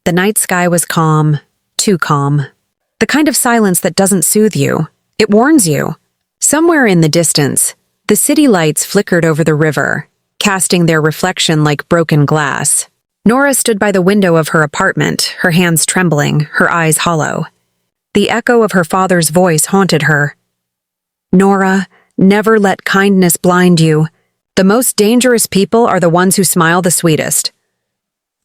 The night sky was calm, too calm. The kind of silence that doesn't soothe you. It warns you. Somewhere in the distance, the city lights flickered over the river, casting their reflection like broken glass. Nora stood by the window of her apartment, her hands trembling, her eyes hollow. The echo of her father's voice haunted her. "Nora, never let kindness blind you. The most dangerous people are the ones who smile the sweetest."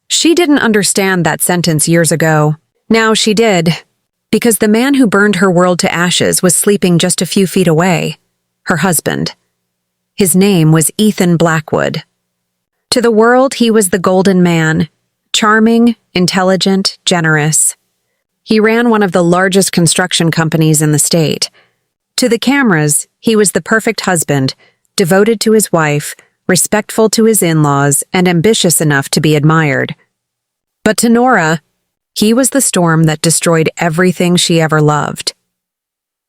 She didn't understand that sentence years ago. Now she did, because the man who burned her world to ashes was sleeping just a few feet away, her husband. His name was Ethan Blackwood. To the world, he was the golden man, charming, intelligent, generous. He ran one of the largest construction companies in the state. To the cameras, he was the perfect husband, devoted to his wife, respectful to his in-laws, and ambitious enough to be admired. But to Nora, he was the storm that destroyed everything she ever loved.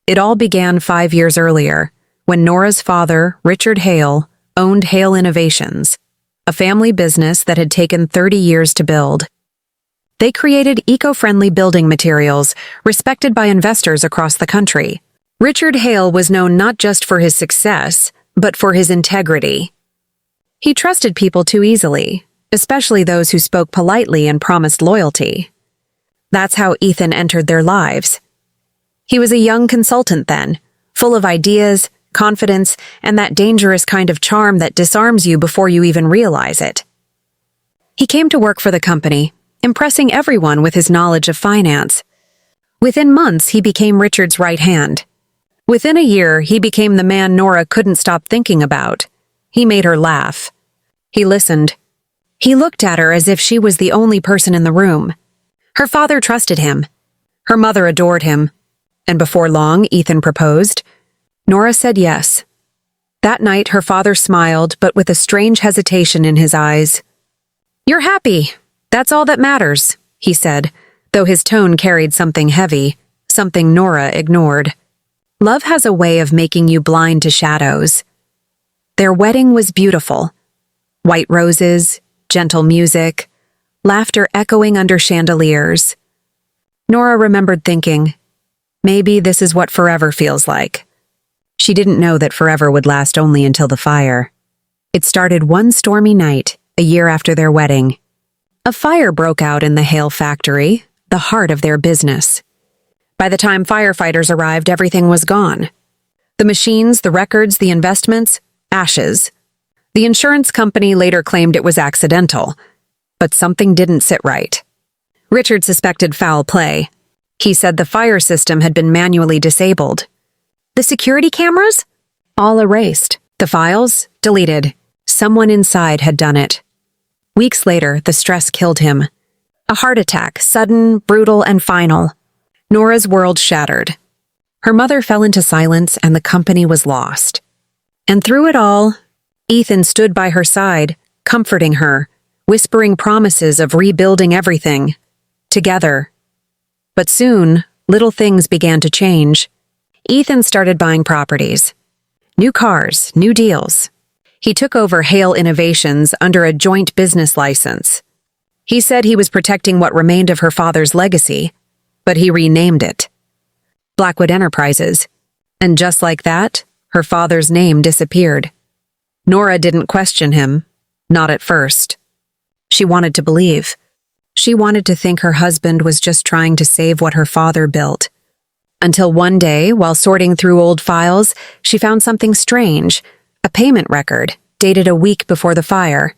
It all began 5 years earlier, when Nora's father, Richard Hale, owned Hale Innovations, a family business that had taken 30 years to build. They created eco-friendly building materials, respected by investors across the country. Richard Hale was known not just for his success, but for his integrity. He trusted people too easily, especially those who spoke politely and promised loyalty. That's how Ethan entered their lives. He was a young consultant then, full of ideas, confidence, and that dangerous kind of charm that disarms you before you even realize it. He came to work for the company, impressing everyone with his knowledge of finance. Within months, he became Richard's right hand. Within a year, he became the man Nora couldn't stop thinking about. He made her laugh. He listened. He looked at her as if she was the only person in the room. Her father trusted him. Her mother adored him. And before long, Ethan proposed. Nora said yes. That night, her father smiled, but with a strange hesitation in his eyes. "You're happy. That's all that matters," he said, though his tone carried something heavy, something Nora ignored. Love has a way of making you blind to shadows. Their wedding was beautiful. White roses, gentle music, laughter echoing under chandeliers. Nora remembered thinking, maybe this is what forever feels like. She didn't know that forever would last only until the fire. It started one stormy night, a year after their wedding. A fire broke out in the Hale factory, the heart of their business. By the time firefighters arrived, everything was gone. The machines, the records, the investments, ashes. The insurance company later claimed it was accidental, but something didn't sit right. Richard suspected foul play. He said the fire system had been manually disabled. The security cameras? All erased. The files? Deleted. Someone inside had done it. Weeks later, the stress killed him. A heart attack, sudden, brutal, and final. Nora's world shattered. Her mother fell into silence and the company was lost. And through it all, Ethan stood by her side, comforting her, whispering promises of rebuilding everything. Together. But soon, little things began to change. Ethan started buying properties. New cars, new deals. He took over Hale Innovations under a joint business license. He said he was protecting what remained of her father's legacy, but he renamed it. Blackwood Enterprises. And just like that, her father's name disappeared. Nora didn't question him, not at first. She wanted to believe. She wanted to think her husband was just trying to save what her father built. Until one day, while sorting through old files, she found something strange, a payment record, dated a week before the fire.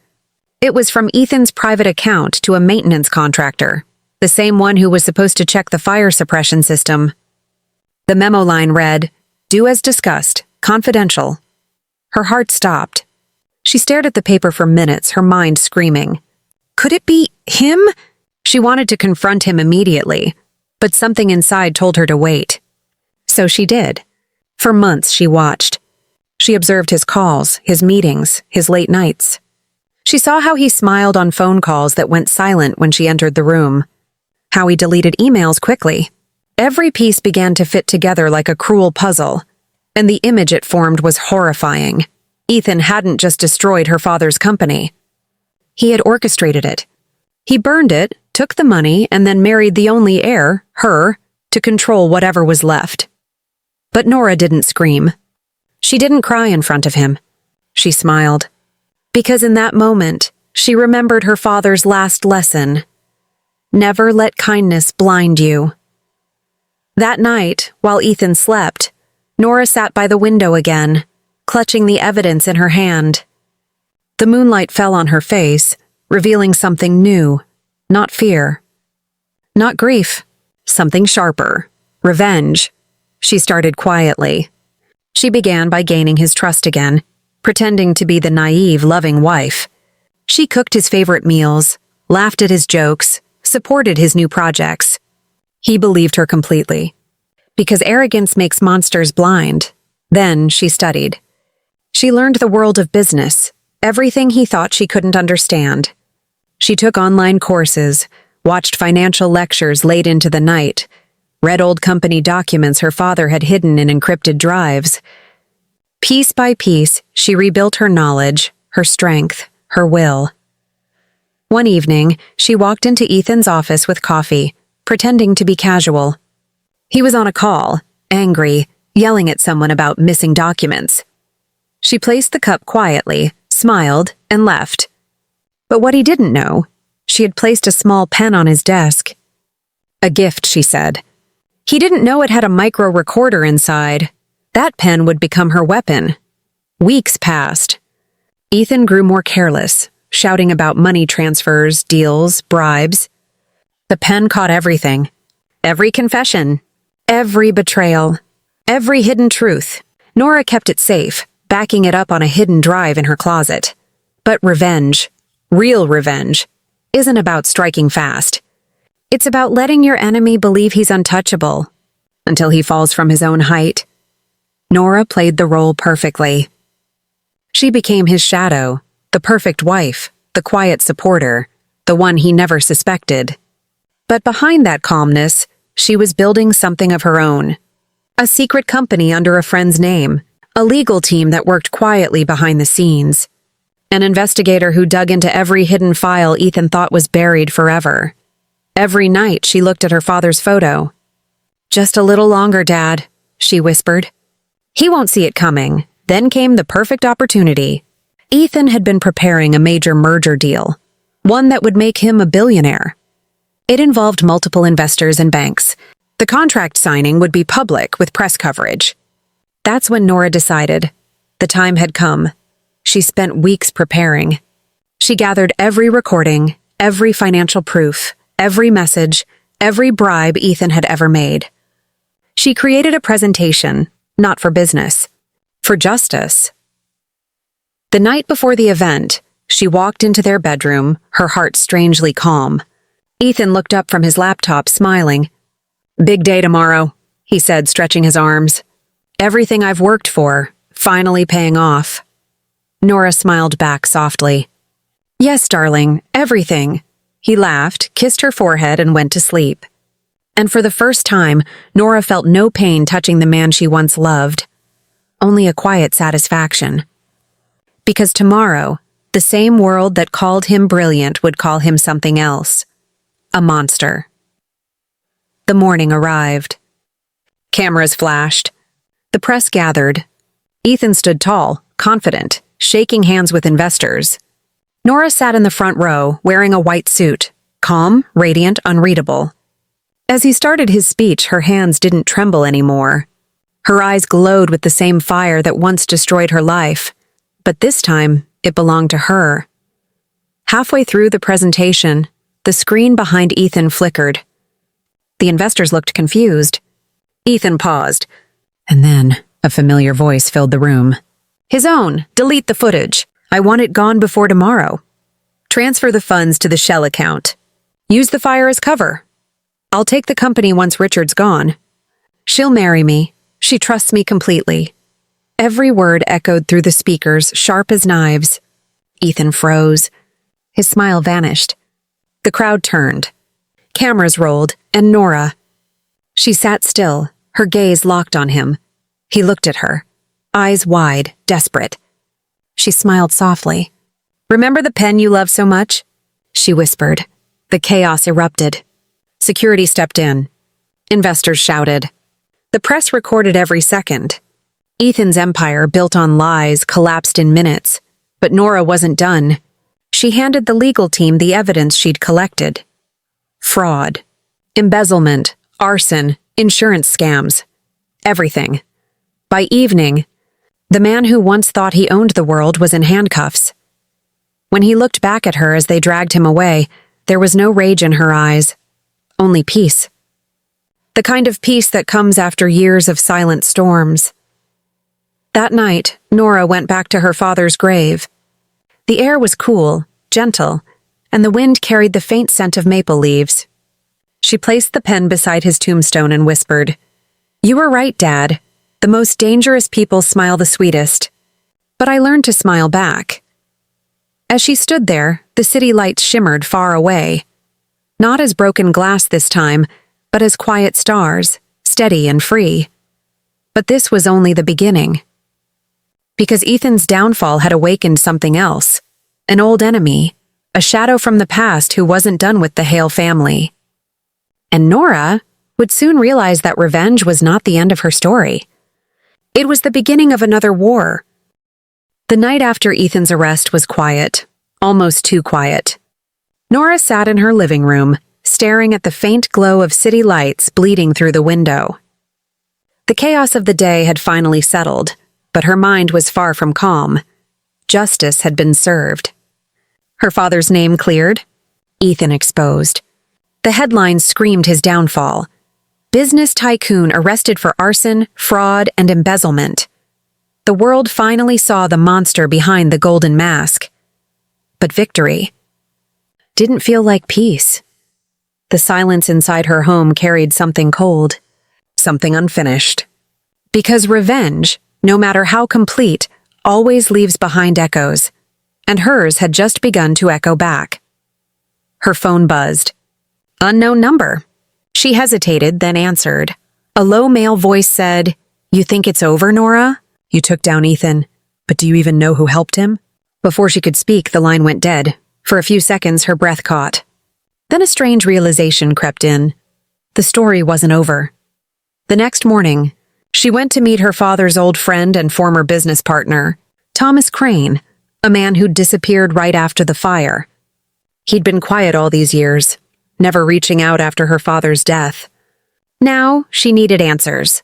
It was from Ethan's private account to a maintenance contractor, the same one who was supposed to check the fire suppression system. The memo line read, "Do as discussed, confidential." Her heart stopped. She stared at the paper for minutes, her mind screaming. Could it be him? She wanted to confront him immediately, but something inside told her to wait. So she did. For months she watched. She observed his calls, his meetings, his late nights. She saw how he smiled on phone calls that went silent when she entered the room. How he deleted emails quickly. Every piece began to fit together like a cruel puzzle, and the image it formed was horrifying. Ethan hadn't just destroyed her father's company. He had orchestrated it. He burned it, took the money, and then married the only heir, her, to control whatever was left. But Nora didn't scream. She didn't cry in front of him. She smiled. Because in that moment, she remembered her father's last lesson. Never let kindness blind you. That night, while Ethan slept, Nora sat by the window again, clutching the evidence in her hand. The moonlight fell on her face, revealing something new, not fear. Not grief, something sharper, revenge. She started quietly. She began by gaining his trust again, pretending to be the naive, loving wife. She cooked his favorite meals, laughed at his jokes, supported his new projects. He believed her completely. Because arrogance makes monsters blind. Then she studied. She learned the world of business, everything he thought she couldn't understand. She took online courses, watched financial lectures late into the night, read old company documents her father had hidden in encrypted drives. Piece by piece, she rebuilt her knowledge, her strength, her will. One evening, she walked into Ethan's office with coffee, pretending to be casual. He was on a call, angry, yelling at someone about missing documents. She placed the cup quietly, smiled, and left. But what he didn't know, she had placed a small pen on his desk. A gift, she said. He didn't know it had a micro recorder inside. That pen would become her weapon. Weeks passed. Ethan grew more careless, shouting about money transfers, deals, bribes. The pen caught everything. Every confession. Every betrayal. Every hidden truth. Nora kept it safe, backing it up on a hidden drive in her closet. But revenge, real revenge, isn't about striking fast. It's about letting your enemy believe he's untouchable, until he falls from his own height. Nora played the role perfectly. She became his shadow, the perfect wife, the quiet supporter, the one he never suspected. But behind that calmness, she was building something of her own. A secret company under a friend's name, a legal team that worked quietly behind the scenes, an investigator who dug into every hidden file Ethan thought was buried forever. Every night she looked at her father's photo. "Just a little longer, Dad," she whispered. He won't see it coming. Then came the perfect opportunity. Ethan had been preparing a major merger deal, one that would make him a billionaire. It involved multiple investors and banks. The contract signing would be public with press coverage. That's when Nora decided. The time had come. She spent weeks preparing. She gathered every recording, every financial proof, every message, every bribe Ethan had ever made. She created a presentation, not for business, for justice. The night before the event, she walked into their bedroom, her heart strangely calm. Ethan looked up from his laptop, smiling. "Big day tomorrow," he said, stretching his arms. "Everything I've worked for, finally paying off." Nora smiled back softly. "Yes, darling, everything." He laughed, kissed her forehead, and went to sleep. And for the first time, Nora felt no pain touching the man she once loved, only a quiet satisfaction. Because tomorrow, the same world that called him brilliant would call him something else. A monster. The morning arrived. Cameras flashed. The press gathered. Ethan stood tall, confident, shaking hands with investors. Nora sat in the front row, wearing a white suit, calm, radiant, unreadable. As he started his speech, her hands didn't tremble anymore. Her eyes glowed with the same fire that once destroyed her life, but this time it belonged to her. Halfway through the presentation, the screen behind Ethan flickered. The investors looked confused. Ethan paused, and then a familiar voice filled the room. "His own. Delete the footage. I want it gone before tomorrow. Transfer the funds to the Shell account. Use the fire as cover. I'll take the company once Richard's gone. She'll marry me. She trusts me completely." Every word echoed through the speakers, sharp as knives. Ethan froze. His smile vanished. The crowd turned. Cameras rolled, and Nora. She sat still, her gaze locked on him. He looked at her, eyes wide, desperate. She smiled softly. "Remember the pen you love so much?" she whispered. The chaos erupted. Security stepped in. Investors shouted. The press recorded every second. Ethan's empire, built on lies, collapsed in minutes. But Nora wasn't done. She handed the legal team the evidence she'd collected. Fraud, embezzlement, arson, insurance scams. Everything. By evening, the man who once thought he owned the world was in handcuffs. When he looked back at her as they dragged him away, there was no rage in her eyes, only peace. The kind of peace that comes after years of silent storms. That night, Nora went back to her father's grave. The air was cool, gentle, and the wind carried the faint scent of maple leaves. She placed the pen beside his tombstone and whispered, "You were right, Dad. The most dangerous people smile the sweetest." But I learned to smile back. As she stood there, the city lights shimmered far away. Not as broken glass this time, but as quiet stars, steady and free. But this was only the beginning. Because Ethan's downfall had awakened something else. An old enemy, a shadow from the past who wasn't done with the Hale family. And Nora would soon realize that revenge was not the end of her story. It was the beginning of another war. The night after Ethan's arrest was quiet, almost too quiet. Nora sat in her living room, staring at the faint glow of city lights bleeding through the window. The chaos of the day had finally settled, but her mind was far from calm. Justice had been served. Her father's name cleared, Ethan exposed. The headlines screamed his downfall. Business tycoon arrested for arson, fraud, and embezzlement. The world finally saw the monster behind the golden mask. But victory didn't feel like peace. The silence inside her home carried something cold, something unfinished. Because revenge, no matter how complete, always leaves behind echoes, and hers had just begun to echo back. Her phone buzzed. Unknown number. She hesitated, then answered. A low male voice said, "You think it's over, Nora? You took down Ethan, but do you even know who helped him?" Before she could speak, the line went dead. For a few seconds, her breath caught. Then a strange realization crept in. The story wasn't over. The next morning, she went to meet her father's old friend and former business partner, Thomas Crane, a man who'd disappeared right after the fire. He'd been quiet all these years, never reaching out after her father's death. Now, she needed answers.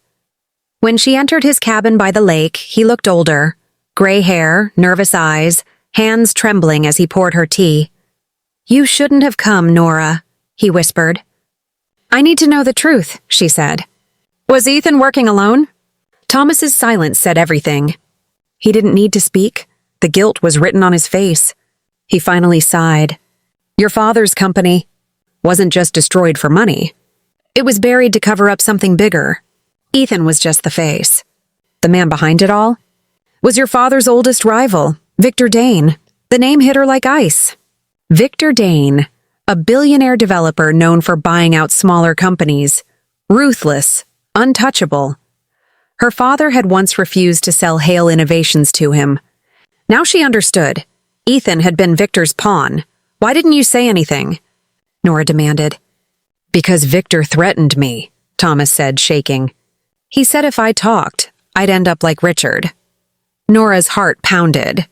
When she entered his cabin by the lake, he looked older, gray hair, nervous eyes, hands trembling as he poured her tea. "You shouldn't have come, Nora," he whispered. "I need to know the truth," she said. "Was Ethan working alone?" Thomas's silence said everything. He didn't need to speak. The guilt was written on his face. He finally sighed. "Your father's company wasn't just destroyed for money. It was buried to cover up something bigger. Ethan was just the face. The man behind it all was your father's oldest rival, Victor Dane. The name hit her like ice. Victor Dane, a billionaire developer known for buying out smaller companies. Ruthless, untouchable. Her father had once refused to sell Hale Innovations to him. Now she understood. Ethan had been Victor's pawn. "Why didn't you say anything?" Nora demanded. "Because Victor threatened me," Thomas said, shaking. "He said if I talked, I'd end up like Richard." Nora's heart pounded.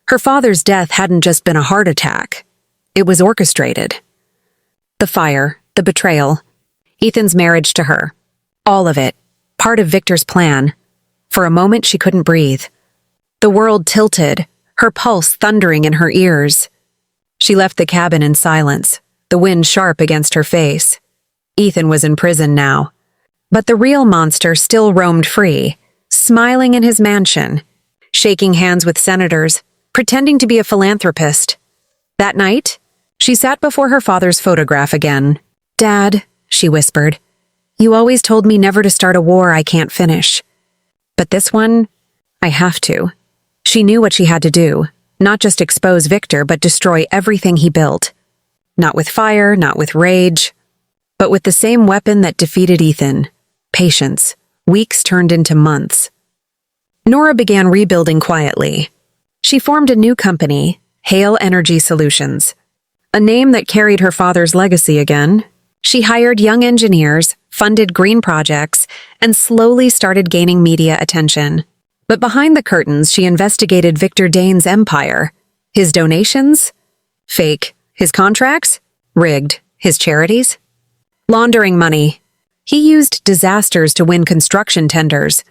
Her father's death hadn't just been a heart attack. It was orchestrated. The fire, the betrayal, Ethan's marriage to her. All of it, part of Victor's plan. For a moment, she couldn't breathe. The world tilted, her pulse thundering in her ears. She left the cabin in silence, the wind sharp against her face. Ethan was in prison now. But the real monster still roamed free, smiling in his mansion, shaking hands with senators, pretending to be a philanthropist. That night, she sat before her father's photograph again. "Dad," she whispered, "you always told me never to start a war I can't finish. But this one, I have to." She knew what she had to do, not just expose Victor, but destroy everything he built. Not with fire, not with rage, but with the same weapon that defeated Ethan. Patience. Weeks turned into months. Nora began rebuilding quietly. She formed a new company, Hale Energy Solutions. a name that carried her father's legacy again. She hired young engineers, funded green projects, and slowly started gaining media attention. But behind the curtains, she investigated Victor Dane's empire. His donations? Fake. His contracts? Rigged. His charities? Laundering money. He used disasters to win construction tenders,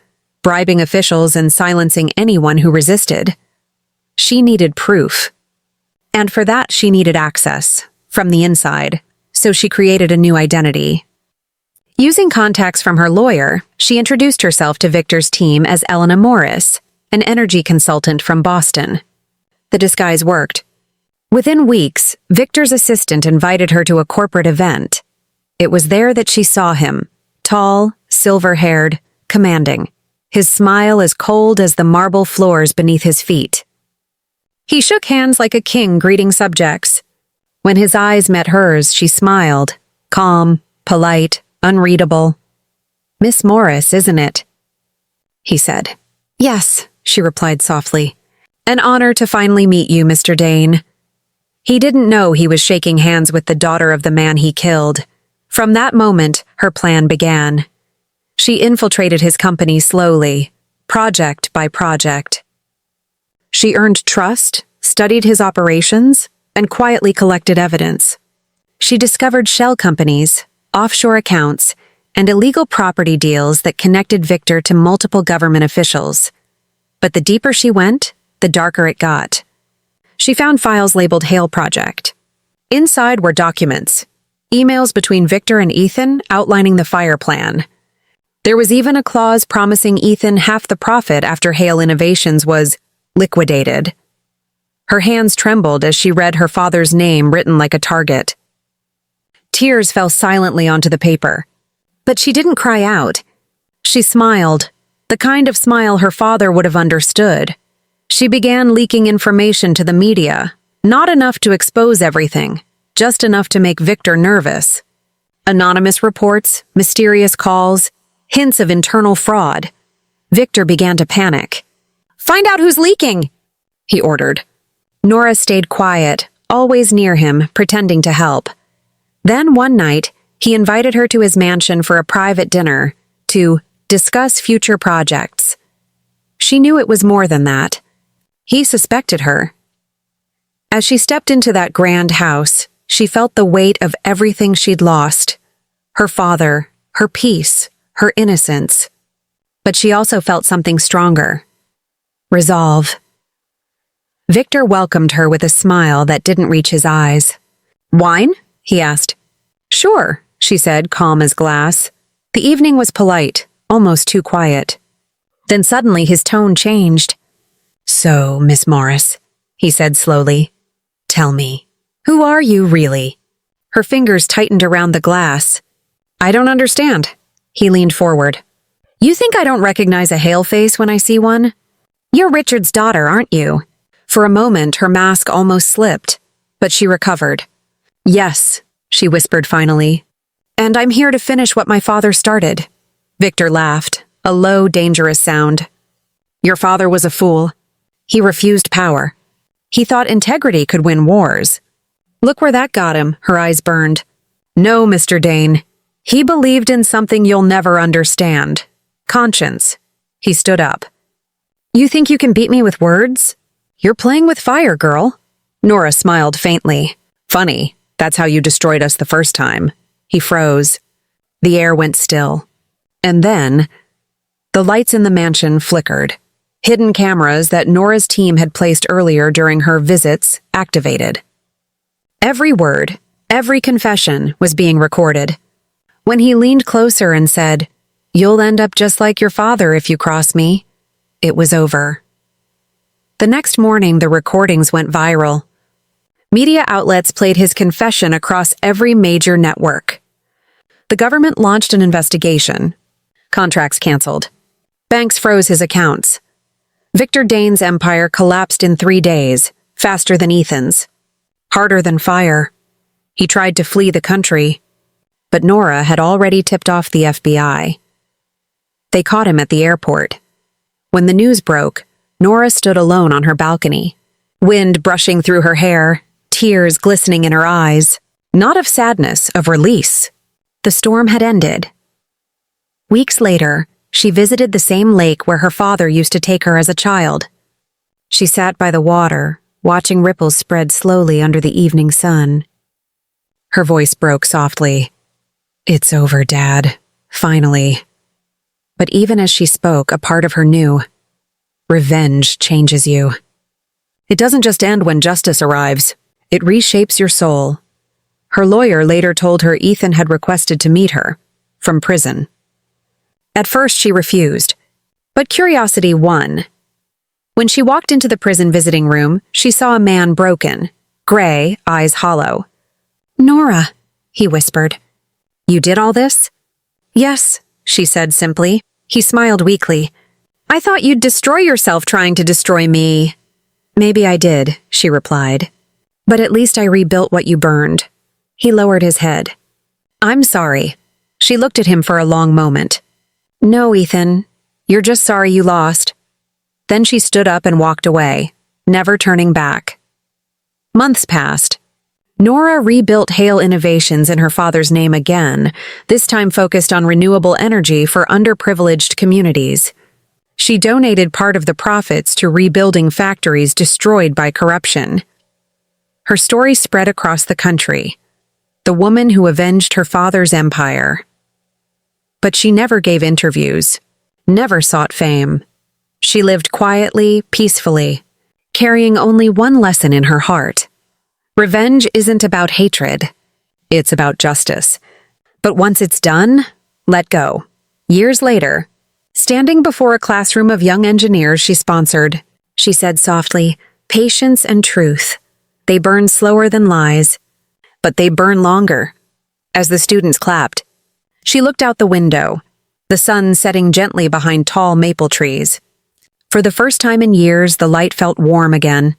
bribing officials and silencing anyone who resisted. She needed proof. And for that, she needed access, from the inside, so she created a new identity. Using contacts from her lawyer, she introduced herself to Victor's team as Elena Morris, an energy consultant from Boston. The disguise worked. Within weeks, Victor's assistant invited her to a corporate event. It was there that she saw him, tall, silver-haired, commanding, his smile as cold as the marble floors beneath his feet. He shook hands like a king greeting subjects. When his eyes met hers, she smiled, calm, polite, unreadable. "Miss Morris, isn't it?" he said. "Yes," she replied softly. "An honor to finally meet you, Mr. Dane." He didn't know he was shaking hands with the daughter of the man he killed. From that moment, her plan began. She infiltrated his company slowly, project by project. She earned trust, studied his operations, and quietly collected evidence. She discovered shell companies, offshore accounts, and illegal property deals that connected Victor to multiple government officials. But the deeper she went, the darker it got. She found files labeled Hale Project. Inside were documents, emails between Victor and Ethan outlining the fire plan. There was even a clause promising Ethan half the profit after Hale Innovations was liquidated. Her hands trembled as she read her father's name written like a target. Tears fell silently onto the paper. But she didn't cry out. She smiled, the kind of smile her father would have understood. She began leaking information to the media, not enough to expose everything, just enough to make Victor nervous. Anonymous reports, mysterious calls, hints of internal fraud. Victor began to panic. "Find out who's leaking," he ordered. Nora stayed quiet, always near him, pretending to help. Then one night, he invited her to his mansion for a private dinner to discuss future projects. She knew it was more than that. He suspected her. As she stepped into that grand house, she felt the weight of everything she'd lost. Her father, her peace, her innocence. But she also felt something stronger. Resolve. Victor welcomed her with a smile that didn't reach his eyes. "Wine?" he asked. "Sure," she said, calm as glass. The evening was polite, almost too quiet. Then suddenly his tone changed. "So, Miss Morris," he said slowly, "tell me, who are you really?" Her fingers tightened around the glass. "I don't understand." He leaned forward. "You think I don't recognize a Hale face when I see one? You're Richard's daughter, aren't you?" For a moment, her mask almost slipped, but she recovered. "Yes," she whispered finally. "And I'm here to finish what my father started." Victor laughed, a low, dangerous sound. "Your father was a fool. He refused power. He thought integrity could win wars. Look where that got him," her eyes burned. "No, Mr. Dane. He believed in something you'll never understand. Conscience." He stood up. "You think you can beat me with words? You're playing with fire, girl." Nora smiled faintly. "Funny, that's how you destroyed us the first time." He froze. The air went still. And then, the lights in the mansion flickered. Hidden cameras that Nora's team had placed earlier during her visits activated. Every word, every confession was being recorded. When he leaned closer and said, "You'll end up just like your father if you cross me," it was over. The next morning, the recordings went viral. Media outlets played his confession across every major network. The government launched an investigation. Contracts canceled. Banks froze his accounts. Victor Dane's empire collapsed in 3 days, faster than Ethan's. Harder than fire. He tried to flee the country, but Nora had already tipped off the FBI. They caught him at the airport. When the news broke, Nora stood alone on her balcony, wind brushing through her hair, tears glistening in her eyes, not of sadness, of release. The storm had ended. Weeks later, she visited the same lake where her father used to take her as a child. She sat by the water, watching ripples spread slowly under the evening sun. Her voice broke softly. "It's over, Dad. Finally." But even as she spoke, a part of her knew. Revenge changes you. It doesn't just end when justice arrives. It reshapes your soul. Her lawyer later told her Ethan had requested to meet her, from prison. At first she refused, but curiosity won. When she walked into the prison visiting room, she saw a man broken, gray, eyes hollow. "Nora," he whispered. "You did all this?" "Yes," she said simply. He smiled weakly. "I thought you'd destroy yourself trying to destroy me." "Maybe I did," she replied. "But at least I rebuilt what you burned." He lowered his head. "I'm sorry." She looked at him for a long moment. "No, Ethan. You're just sorry you lost." Then she stood up and walked away, never turning back. Months passed. Nora rebuilt Hale Innovations in her father's name again, this time focused on renewable energy for underprivileged communities. She donated part of the profits to rebuilding factories destroyed by corruption. Her story spread across the country. The woman who avenged her father's empire. But she never gave interviews, never sought fame. She lived quietly, peacefully, carrying only one lesson in her heart. Revenge isn't about hatred. It's about justice. But once it's done, let go. Years later, standing before a classroom of young engineers she sponsored, she said softly, "Patience and truth. They burn slower than lies, but they burn longer." As the students clapped, she looked out the window, the sun setting gently behind tall maple trees. For the first time in years, the light felt warm again.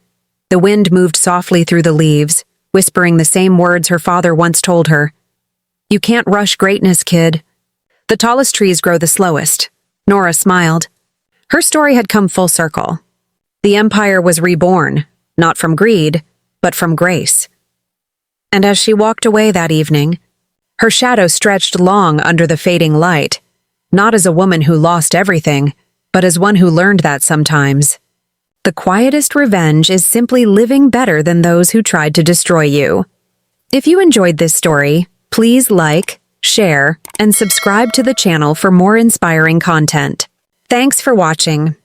The wind moved softly through the leaves, whispering the same words her father once told her. "You can't rush greatness, kid." The tallest trees grow the slowest. Nora smiled. Her story had come full circle. The empire was reborn, not from greed, but from grace. And as she walked away that evening, her shadow stretched long under the fading light, not as a woman who lost everything, but as one who learned that sometimes. The quietest revenge is simply living better than those who tried to destroy you. If you enjoyed this story, please like, share, and subscribe to the channel for more inspiring content. Thanks for watching.